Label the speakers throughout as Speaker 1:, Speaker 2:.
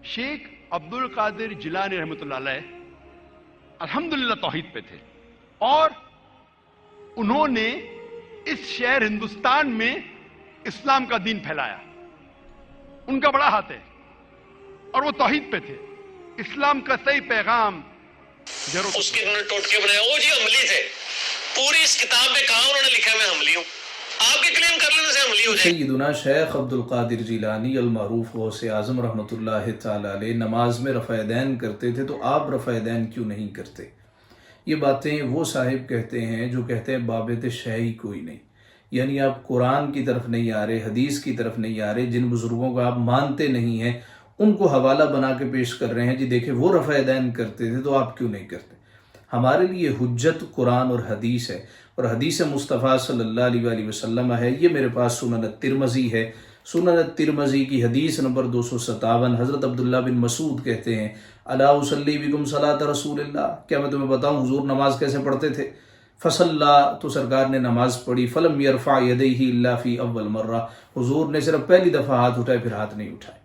Speaker 1: शेख अब्दुल कादिर जिलानी रहमतुल्लाह अलैह अल्हम्दुलिल्लाह तौहीद पे थे और उन्होंने इस शहर हिंदुस्तान में इस्लाम का दीन फैलाया। उनका बड़ा हाथ है और वो तौहीद पे थे। इस्लाम का सही पैगाम
Speaker 2: उसके उन्होंने टोटके बनाए। वो जी अमली थे। पूरी इस किताब में कहा उन्होंने लिखा मैं अमली हूं। आपके क्लेम कर लेने से अमली हो जाए।
Speaker 3: सैयदुना शेख अब्दुल कादिर जिलानी अल-मारूफ गौसे आज़म रहमतुल्लाह तआला अलैह नमाज में रफ़ा-ए-दैन करते थे, तो आप रफ़ा-ए-दैन क्यों नहीं करते? ये बातें वो साहिब कहते हैं जो कहते हैं बाबत शह ही कोई नहीं, यानी आप कुरान की तरफ नहीं आ रहे, हदीस की तरफ नहीं आ रहे। जिन बुज़ुर्गों को आप मानते नहीं हैं उनको हवाला बना के पेश कर रहे हैं, जी देखे वो रफ़ा-ए-दैन करते थे तो आप क्यों नहीं करते। हमारे लिए हुज्जत कुरान और हदीस है, और हदीस मुस्तफ़ा सल्लल्लाहु अलैहि वसल्लम है। ये मेरे पास सुनन तिरमज़ी है। सुनन तिरमज़ी की हदीस नंबर 257, हज़रत अब्दुल्ला बिन मसूद कहते हैं, अला उसल्ली बिकुम सलात रसूलिल्लाह, क्या मैं तुम्हें बताऊं हुजूर नमाज कैसे पढ़ते थे? फसल्ला, तो सरकार ने नमाज पढ़ी। फलम यरफ़ा यदैहि इल्ला फ़ी अव्वल मर्रा, हुजूर ने सिर्फ पहली दफ़ा हाथ उठाए, फिर हाथ नहीं उठाए।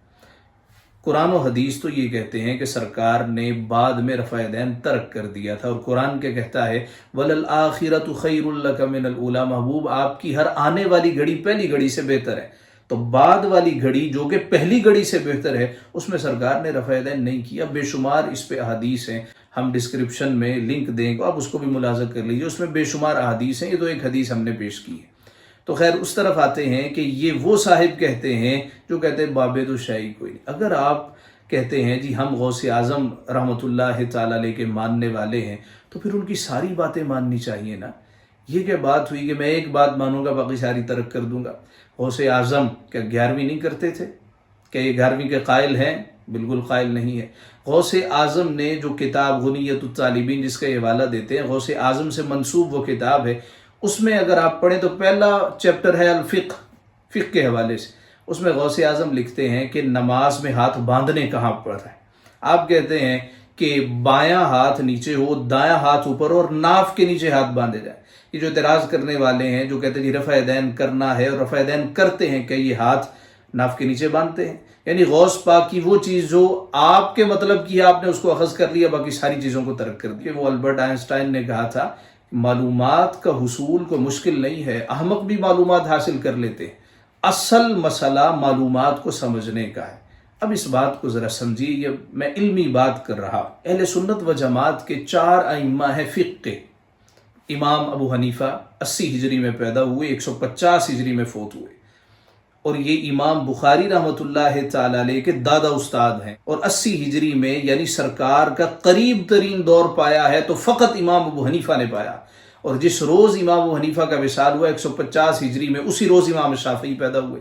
Speaker 3: कुरान और हदीस तो ये कहते हैं कि सरकार ने बाद में रफ़ा-ए-दैन तर्क कर दिया था, और कुरान क्या कहता है, वलल आखिरतु खैरुल लक मिनल ऊला, महबूब आपकी हर आने वाली घड़ी पहली घड़ी से बेहतर है। तो बाद वाली घड़ी जो कि पहली घड़ी से बेहतर है, उसमें सरकार ने रफ़ा-ए-दैन नहीं किया। बेशुमार इस पे अहादीस हैं, हम डिस्क्रिप्शन में लिंक देंगे, आप उसको भी मुलाज़ा कर लीजिए, उसमें बेशुमार अहादीस हैं। ये तो एक हदीस हमने पेश की है। तो खैर उस तरफ आते हैं कि ये वो साहिब कहते हैं जो कहते हैं बाबे तो शाही कोई नहीं। अगर आप कहते हैं जी हम गौसे आज़म रहमतुल्लाह तआला अलैह के मानने वाले हैं, तो फिर उनकी सारी बातें माननी चाहिए ना। ये क्या बात हुई कि मैं एक बात मानूंगा बाकी सारी तर्क कर दूंगा। गौसे आज़म क्या 11वीं नहीं करते थे? क्या ये 11वीं के कायल हैं? बिल्कुल कायल नहीं है। गौसे आज़म ने जो किताब गुनियतुत तालिबीन जिसका ये हवाला देते हैं, गौसे आज़म से मंसूब वो किताब है, उसमें अगर आप पढ़ें तो पहला चैप्टर है अल फ़िक़्ह के हवाले से। उसमें गौसे आज़म लिखते हैं कि नमाज में हाथ बांधने कहाँ पर है। आप कहते हैं कि बायां हाथ नीचे हो, दायां हाथ ऊपर हो, और नाफ के नीचे हाथ बांधे जाए। ये जो इतराज़ करने वाले हैं जो कहते हैं जी रफ़ा-ए-दैन करना है, और रफ़ा-ए-दैन करते हैं, क्या ये हाथ नाफ के नीचे बांधते हैं? यानी गौस पाक की वो चीज़ जो आपके मतलब की है आपने उसको अखज़ कर लिया, बाकी सारी चीज़ों को तर्क कर दिया। वो अल्बर्ट आइंस्टाइन ने कहा था मालूमात का हुसूल को मुश्किल नहीं है, अहमक भी मालूमात हासिल कर लेते हैं, असल मसला मालूमात को समझने का है। अब इस बात को ज़रा समझिए, ये मैं इल्मी बात कर रहा। अहले सुन्नत व जमात के 4 अइम्मा हैं फ़िक़्ह के। इमाम अबू हनीफ़ा 80 हिजरी में पैदा हुए, 150 हिजरी में फ़ौत हुए, और ये इमाम बुखारी रहमतुल्लाह तआला अलैह के दादा उस्ताद हैं। और 80 हिजरी में यानी सरकार का करीब तरीन दौर पाया है तो फ़कत इमाम अबू हनीफ़ा ने पाया। और जिस रोज़ इमाम अबू हनीफ़ा का विसाल हुआ 150 हिजरी में, उसी रोज़ इमाम शाफ़ी पैदा हुए।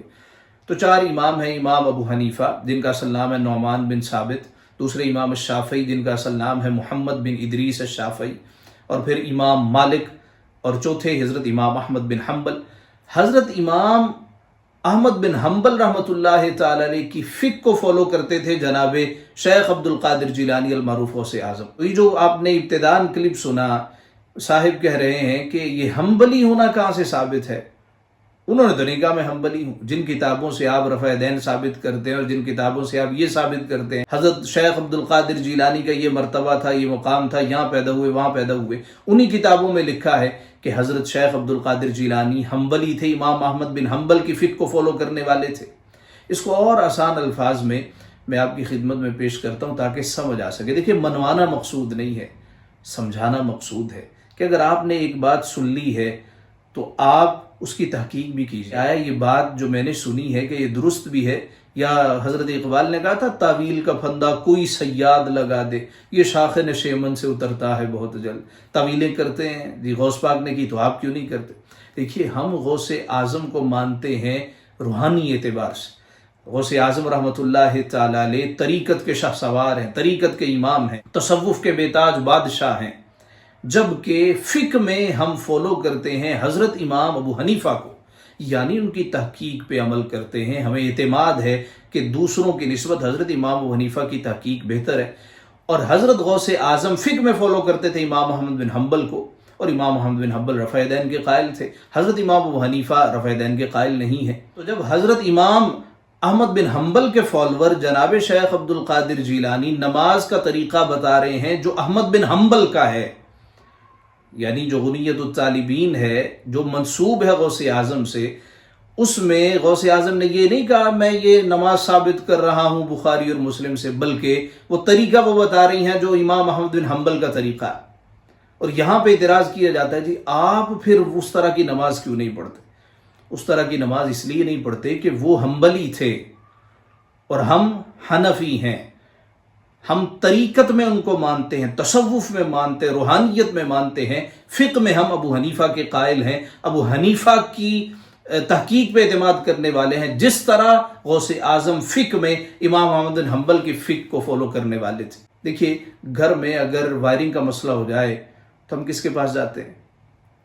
Speaker 3: तो 4 इमाम हैं। इमाम अबू हनीफ़ा जिनका असल नाम है नौमान बिन साबित, दूसरे इमाम शाफ़ी जिनका असल नाम है मोहम्मद बिन इदरीस शाफ़ी, और फिर इमाम मालिक, और चौथे हज़रत इमाम अहमद बिन हम्बल। हज़रत इमाम अहमद बिन हम्बल रहमतुल्लाह तआला अलैह की फ़िक़्ह को फॉलो करते थे जनाबे शेख अब्दुल कादिर जिलानी अल-मारूफ गौसे आज़म। तो ये जो आपने इब्तिदान क्लिप सुना, साहिब कह रहे हैं कि ये हम्बली होना कहाँ से साबित है? उन्होंने तो नहीं कहा मैं हम्बली हूँ। जिन किताबों से आप रफ़ा-ए-दैन साबित करते हैं और जिन किताबों से आप ये साबित करते हैं हज़रत शेख अब्दुल कादिर जिलानी का ये मर्तबा था, ये मुकाम था, यहाँ पैदा हुए, वहाँ पैदा हुए, उन्हीं किताबों में लिखा है कि हज़रत शेख अब्दुल कादिर जिलानी हम्बली थे, इमाम अहमद बिन हम्बल की फ़िक़्ह को फॉलो करने वाले थे। इसको और आसान अल्फाज में मैं आपकी खिदमत में पेश करता हूँ ताकि समझ आ सके। देखिए, मनवाना मकसूद नहीं है, समझाना मकसूद है कि अगर आपने एक बात सुन ली है तो आप उसकी तहकीक भी कीजिए। आया ये बात जो मैंने सुनी है कि ये दुरुस्त भी है, या हज़रत इकबाल ने कहा था तावील का फंदा कोई सयाद लगा दे, ये शाख नशेमन से उतरता है बहुत जल्द। तावीलें करते हैं जी, गौस पाक ने की तो आप क्यों नहीं करते? देखिए, हम गौसे आज़म को मानते हैं रूहानी एतबार से। गौसे आज़म रहमतुल्लाह तआला अलैह तरीक़त के शाहसवार हैं, तरीक़त के इमाम हैं, तसव्वुफ़ के बेताज बादशाह हैं, जबकि फ़िक़्ह में हम फॉलो करते हैं हज़रत इमाम अबू हनीफ़ा को, यानी उनकी तहकीक पे अमल करते हैं। हमें एतमाद है कि दूसरों की निस्बत हज़रत इमाम अबू हनीफ़ा की तहकीक बेहतर है। और हज़रत गौसे आज़म फ़िक़्ह में फॉलो करते थे इमाम अहमद बिन हम्बल को, और इमाम अहमद बिन हम्बल रफ़ा-ए-दैन के कायल थे। हज़रत इमाम अबू हनीफ़ा रफ़ा-ए-दैन के कायल नहीं है। तो जब हज़रत इमाम احمد بن حنبل کے فالوور جناب شیخ عبد القادر جیلانی نماز کا طریقہ بتا رہے ہیں جو احمد بن حنبل کا ہے، یعنی جو غنیت الطالبین ہے جو منسوب ہے غوث اعظم سے، اس میں غوث اعظم نے یہ نہیں کہا میں یہ نماز ثابت کر رہا ہوں بخاری اور مسلم سے، بلکہ وہ طریقہ وہ بتا رہی ہیں جو امام احمد بن حنبل کا طریقہ ہے۔ اور یہاں پہ اعتراض کیا جاتا ہے جی آپ پھر اس طرح کی نماز کیوں نہیں پڑھتے؟ اس طرح کی نماز اس لیے نہیں پڑھتے کہ وہ حنبلی تھے اور ہم حنفی ہیں، ہم طریقت میں ان کو مانتے ہیں، تصوف میں مانتے ہیں، روحانیت میں مانتے ہیں، فقہ میں ہم ابو حنیفہ کے قائل ہیں، ابو حنیفہ کی تحقیق پہ اعتماد کرنے والے ہیں، جس طرح غوث اعظم فقہ میں امام احمد بن حنبل کی فقہ کو فالو کرنے والے تھے۔ دیکھیے گھر میں اگر وائرنگ کا مسئلہ ہو جائے تو ہم کس کے پاس جاتے ہیں؟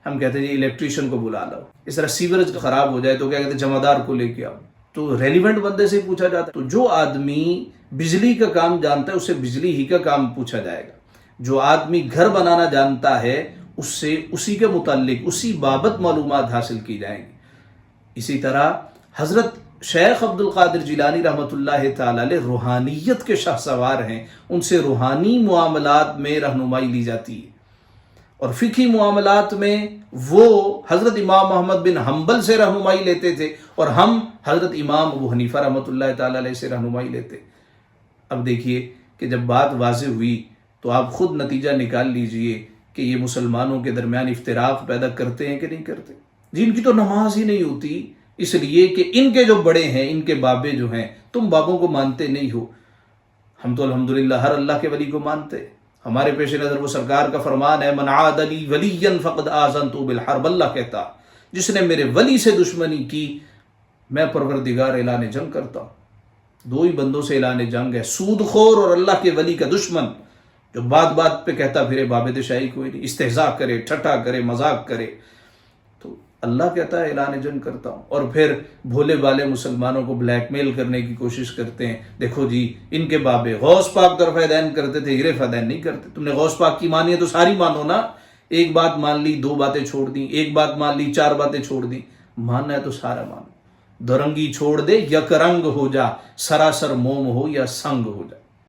Speaker 3: ہم کہتے ہیں جی الیکٹریشین کو بلا لاؤ۔ اس طرح سیوریج خراب ہو جائے تو کیا کہتے ہیں جمعدار کو لے کے آؤ، تو ریلیونٹ بندے سے پوچھا جاتا ہے۔ تو جو آدمی بجلی کا کام جانتا ہے اس سے بجلی ہی کا کام پوچھا جائے گا، جو آدمی گھر بنانا جانتا ہے اس سے اسی کے متعلق اسی بابت معلومات حاصل کی جائیں گی۔ اسی طرح حضرت شیخ عبد القادر جیلانی رحمۃ اللہ تعالی علیہ روحانیت کے شاہ سوار ہیں، ان سے روحانی معاملات میں رہنمائی لی جاتی ہے، اور فقہی معاملات میں وہ حضرت امام محمد بن حنبل سے رہنمائی لیتے تھے اور ہم حضرت امام ابو حنیفہ رحمۃ اللہ تعالی علیہ سے رہنمائی لیتے۔ اب دیکھیے کہ جب بات واضح ہوئی تو آپ خود نتیجہ نکال لیجئے کہ یہ مسلمانوں کے درمیان افتراق پیدا کرتے ہیں کہ نہیں کرتے۔ جن کی تو نماز ہی نہیں ہوتی، اس لیے کہ ان کے جو بڑے ہیں، ان کے بابے جو ہیں، تم بابوں کو مانتے نہیں ہو، ہم تو الحمدللہ ہر اللہ کے ولی کو مانتے۔ ہمارے پیش نظر وہ سرکار کا فرمان ہے من عاد لی ولیا فقد آذنتہ بالحرب، اللہ کہتا جس نے میرے ولی سے دشمنی کی میں پروردگار اعلان جنگ کرتا ہوں۔ دو ہی بندوں سے اعلان جنگ ہے، سود خور اور اللہ کے ولی کا دشمن، جو بات بات پہ کہتا پھرے بابد شاہی کوئی نہیں، استہزاء کرے، ٹھٹھا کرے، مذاق کرے، تو اللہ کہتا ہے اعلان جنگ کرتا ہوں۔ اور پھر بھولے بالے مسلمانوں کو بلیک میل کرنے کی کوشش کرتے ہیں، دیکھو جی ان کے بابے غوث پاک تو رفع دین کرتے تھے، ہیرے فدین نہیں کرتے۔ تم نے غوث پاک کی مانی ہے تو ساری مانو نا، ایک بات مان لی دو باتیں چھوڑ دیں، ایک بات مان لی چار باتیں چھوڑ دیں، ماننا ہے تو سارا مانو۔ دورنگی چھوڑ دے یک رنگ ہو جا، سراسر موم ہو یا سنگ ہو جا۔